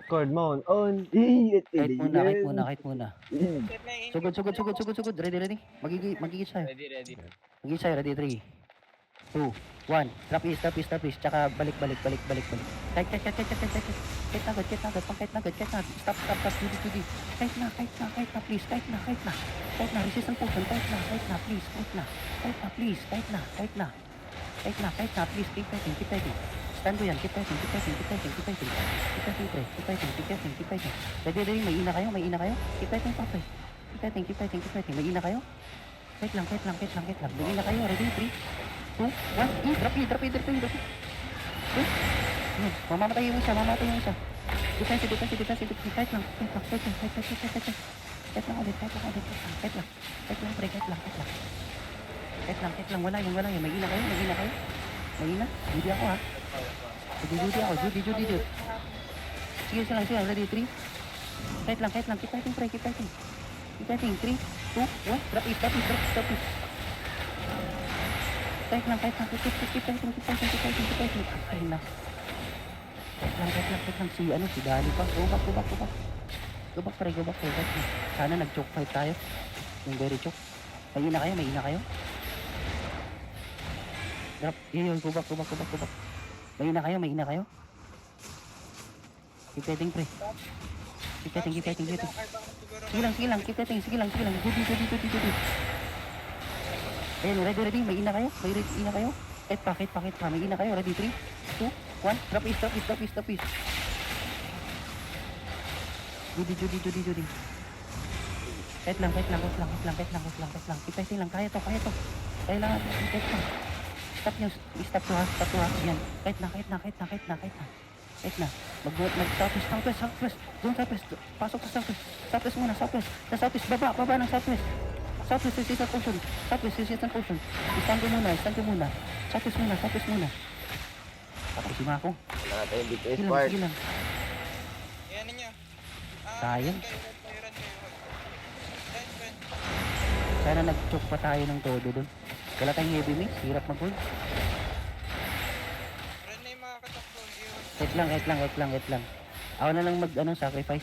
Cord mount on. Kahit muna, kahit muna, Yan. kahit muna. Set na yung Sugod, sugod, sugod, sugod, sugod. Ready, ready. Magigit sa'yo. Ready. Magigit sa'yo. Ready, 3, 2, 1. Drop is, drop is, drop is. Tsaka balik. Kahit. Kahit na agad. Kahit na agad. Stop. Judy. Kahit na, please. Kahit na. Resistance potion. Kahit na, please. Please. Please. Keep fighting. Stand mo yan. Keep fighting. Keep fighting, pre. Keep fighting. Ready. May ina kayo. Keep fighting, pa, pre. Keep fighting. May ina kayo. Wait lang. May ina kayo. Ready, 3, 2, 1. Drop it. Mamamatay yung isa. Defensive. Kahit lang ulit. Kahit lang. Wala yun. May ina kayo. May ina. Judy ako, ha. Judy. Sige lang. Ready, 3. Kahit lang. Keep fighting, pre. Keep fighting. 3, 2, 1. Drop it. Kahit lang. Keep fighting. Ay na. Kahit lang. Si Dali pa. Go back. Go back, pre. Sana nag-choke fight tayo. Yung very choke. May ina kayo. Drop. Yun. Go back. May ina kayo. Keep fighting, pre. Keep fighting. Sige lang. Keep fighting. Sige lang. Goody. Ayan, ready. May ina kayo. Kahit pa. May ina kayo. Ready, 3, 2, 1. Drop is. Judy. Kahit lang. Keep fighting lang. Kaya to. Kailangan. Kahit lang. Stop to ha. Yan. Kahit na. Southwest. Doon southwest. Pasok sa southwest. Southwest muna. Sa southwest. Baba ng southwest. Southwest resistance potion. Stand ko muna. Southwest muna. Tapos si Mako. Wala na tayong big Sige spark. lang. Ayan ninyo. Sayang. Run. Sana nag-choke pa tayo ng todo doon. Wala tayong heavy mix. Hirap mag-hold. Run na yung mga katakbo. Wait lang. Ako na lang sacrifice.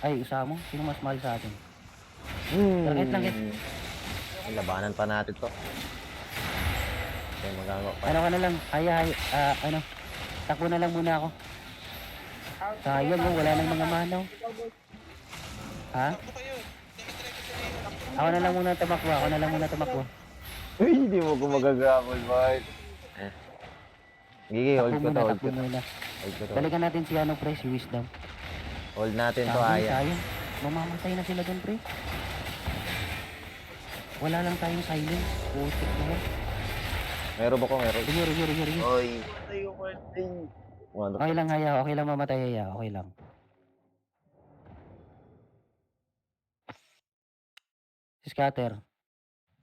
Ay, isa mo. Sino mas mahal sa atin? Wait lang. Labanan pa natin to. Okay, magagawa pa. Ano ka na lang? Takbo na lang muna ako. Sayang mo, wala nang mga manaw. Ha? Takbo kayo. Tinitry ko sila yun. Ako na lang muna tumakbo. Uy, hindi mo ko magagamol, Bart. Gigi, hold ko to. Takbo muna. Balikan natin si pre, si Wisdom. Hold natin to, Aya. Sayang. Mamamatay na sila doon, pre. Wala lang tayong silence. Putik na yan. Meron. Rinyo. Oy. Matay yung birthday. Okay lang, Haya. Okay lang mamatay, Haya. Okay lang. Si Scatter.